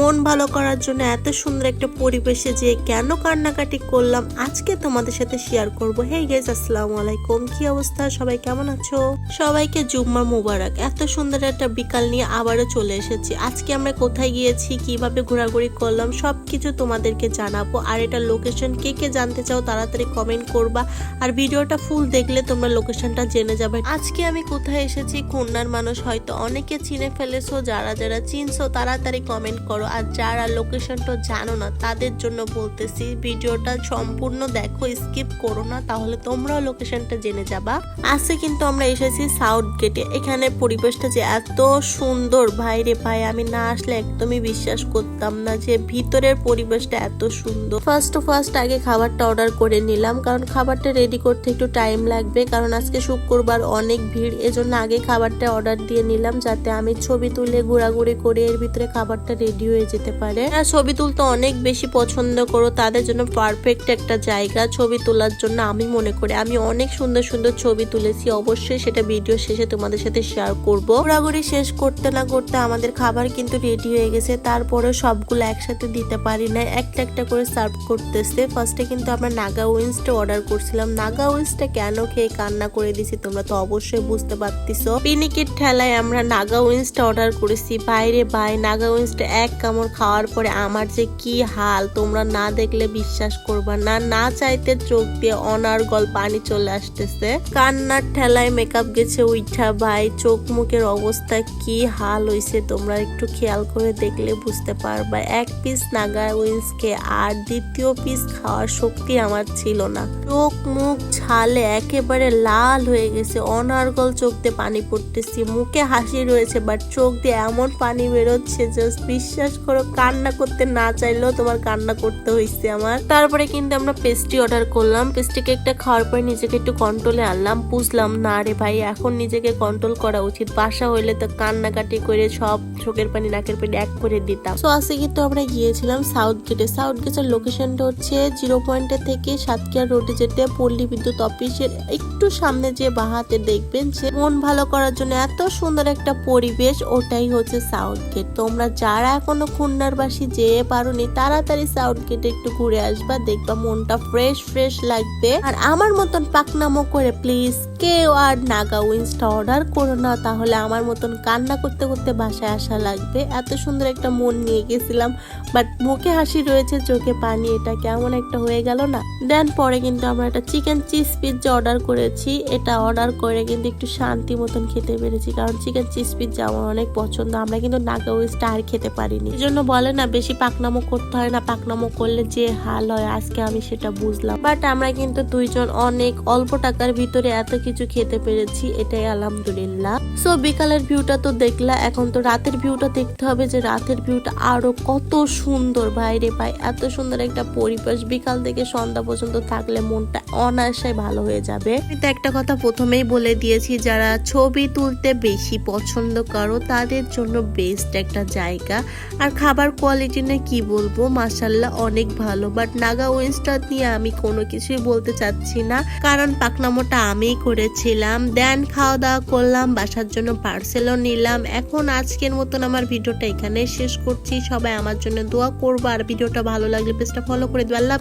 মন ভালো করার জন্য এত সুন্দর একটা পরিবেশে যে কেন কান্নাকাটি করলাম আজকে তোমাদের সাথে শেয়ার করব। হেই গাইস, আসসালামু আলাইকুম, কি অবস্থা, সবাই কেমন আছো? সবাইকে জুম্মা মুবারক। এত সুন্দর একটা বিকাল নিয়ে আবারও চলে এসেছি। আজকে আমরা কোথায় গিয়েছি, কিভাবে ঘোরাঘুরি করলাম সবকিছু তোমাদেরকে জানাবো। আর এটা লোকেশন কে কে জানতে চাও তাড়াতাড়ি কমেন্ট করবা, আর ভিডিওটা ফুল দেখলে তোমরা লোকেশনটা জেনে যাবে। আজকে আমি কোথায় এসেছি খুলনার মানুষ হয়তো অনেকে চিনে ফেলেছো, যারা যারা চিনছো তাড়াতাড়ি কমেন্ট করো, আর যারা লোকেশনটা জানো না তাদের জন্য বলতেছি ভিডিওটা সম্পূর্ণ দেখো, স্কিপ করো না, তাহলে তোমরাও লোকেশনটা জেনে যাবা। আজকে কিন্তু আমরা এসেছি সাউথ গেটে। এখানে পরিবেশটা যে এত সুন্দর ভাই রে ভাই, আমি না আসলে একদমই বিশ্বাস করতাম না যে ভিতরের পরিবেশটা এত সুন্দর। ফার্স্ট আগে খাবারটা অর্ডার করে নিলাম, কারণ খাবারটা রেডি করতে একটু টাইম লাগবে, কারণ আজকে শুক্রবার অনেক ভিড়, এজন্য আগে খাবারটা অর্ডার দিয়ে নিলাম যাতে আমি ছবি তুলে ঘোরাঘুরি করে এর ভিতরে খাবারটা রেডি হয়ে যেতে পারে। ছবি তুলতে অনেক বেশি পছন্দ করো, তাদের জন্য পারফেক্ট একটা জায়গা ছবি তোলার জন্য আমি মনে করি। আমি অনেক সুন্দর সুন্দর ছবি তুলেছি, অবশ্যই সেটা ভিডিও শেষে তোমাদের সাথে শেয়ার করব। ঘোরাঘুরি শেষ করতে না করতে আমাদের খাবার কিন্তু রেডি হয়ে গেছে, তারপরে সবগুলো একসাথে দিতে পারি না, একটা একটা করে সার্ভ করতেছে। ফার্স্টে কিন্তু আমরা নাগা উইংসটা অর্ডার করছিলাম। নাগা উইংসটা কেন খেয়ে কান্না করে দিছি তোমরা তো অবশ্যই বুঝতে পারতেছো। পিনিকের ঠেলায় আমরা নাগা উইংসটা অর্ডার করেছি। বাইরে ভাই, নাগা উইংসটা এক কামড় খাওয়ার পরে আমার যে কি হাল তোমরা না দেখলে বিশ্বাস করবা না। না চাইতে চোখ দিয়ে অনার্গল পানি চলে আসতেছে, কান্নার ঠেলায় মেকআপ গেছে উইঠা ভাই, চোখ মুখের অবস্থা কি হাল হইছে তোমরা একটু খেয়াল করে দেখলে বুঝতে পারবা। এক পিস নাগা উইংস খেয়ে আর দ্বিতীয় পিস খাওয়ার শক্তি আমার ছিল না, চোখ মুখ ঝালে একেবারে লাল হয়ে গেছে, অনার্গল চোখ দিয়ে পানি পড়তেছি, মুখে হাসি রয়েছে বাট চোখ দিয়ে এমন পানি বেরোচ্ছে জাস্ট বিশ্বাস করো, কান্না করতে না চাইলেও তোমার কান্না করতে হয়েছে আমার। তারপরে কিন্তু আমরা পেস্ট্রি অর্ডার করলাম। পেস্ট্রি কেকটা খাওয়ার পরে নিজেকে একটু কন্ট্রোলে আনলাম, বুঝলাম না রে ভাই এখন নিজেকে কন্ট্রোল করা উচিত, বাসা হইলে তো কান্নাকাটি করে সব চোখের পানি নাকের পানি এক করে দিতাম। তো আজকে কিন্তু আমরা গিয়েছিলাম সাউথ গেটে। সাউথ গেটের লোকেশনটা হচ্ছে 0 পয়েন্টে থেকে সাতক্ষীরা রোডে যেতে পল্লী বিদ্যুৎ অফিসের একটু সামনে যে বাহাতে দেখবেন যে মন ভালো করার জন্য এত সুন্দর একটা পরিবেশ, ওটাই হচ্ছে সাউথ গেট। তোমরা যারা এখনো খুলনার বাসী যেয়ে পারোনি তাড়াতাড়ি সাউথ গেটে একটু ঘুরে আসবা, দেখবা মনটা ফ্রেশ লাগবে। আর আমার মতন পাকনামো করে প্লিজ কেউ আর নাগা উইংসটা অর্ডার করো না, তাহলে আমার মতন কান্না করতে করতে বাসায় আসা লাগবে। এত সুন্দর একটা মন নিয়ে গেছিলাম বাট মুখে হাসি রয়েছে চোখে পানি, এটা কেমন একটা হয়ে গেল না। দেন পরে কিন্তু আমরা একটা চিকেন চিজ পিৎজা অর্ডার করেছি। এটা অর্ডার করে কিন্তু একটু শান্তি মতন খেতে পেরেছি, কারণ চিকেন চিজ পিৎজা আমার অনেক পছন্দ। আমরা কিন্তু নাগা উইংসটা আর খেতে পারিনি, এই জন্য বলে না বেশি পাকনামো করতে হয় না, পাকনামো করলে যে হাল হয় আজকে আমি সেটা বুঝলাম। বাট আমরা কিন্তু দুইজন অনেক অল্প টাকার ভিতরে এত কিছু খেতে পেরেছি, এটাই আলহামদুলিল্লাহ। সো বিকালের ভিউটা তো দেখলা, এখন তো রাতের ভিউটা দেখতে হবে যে রাতের ভিউটা আরো কত সুন্দর ভাই রে ভাই, এত সুন্দর একটা পরিবেশ। বিকাল থেকে সন্ধ্যা পর্যন্ত থাকলে মনটা অনায়াসে ভালো হয়ে যাবে। আমি তো একটা কথা প্রথমেই বলে দিয়েছি, যারা ছবি তুলতে বেশি পছন্দ করো তাদের জন্য বেস্ট একটা জায়গা। আর খাবার কোয়ালিটি নিয়ে কি বলবো, মাশাআল্লাহ অনেক ভালো। বাট নাগা উইংসটা নিয়ে আমি কোনো কিছুই বলতে চাচ্ছি না, কারণ পাকনামোটা আমিই করেছিলাম। দেন খাওয়া দাওয়া করলাম, বাসার জন্য পার্সেলও নিলাম। এখন আজকের মতন আমার ভিডিওটা এখানে শেষ করছি। সবাই আমার জন্য দোয়া করবো, আর ভিডিওটা ভালো লাগলে পেজটা ফলো করে দিও। আল্লাহ।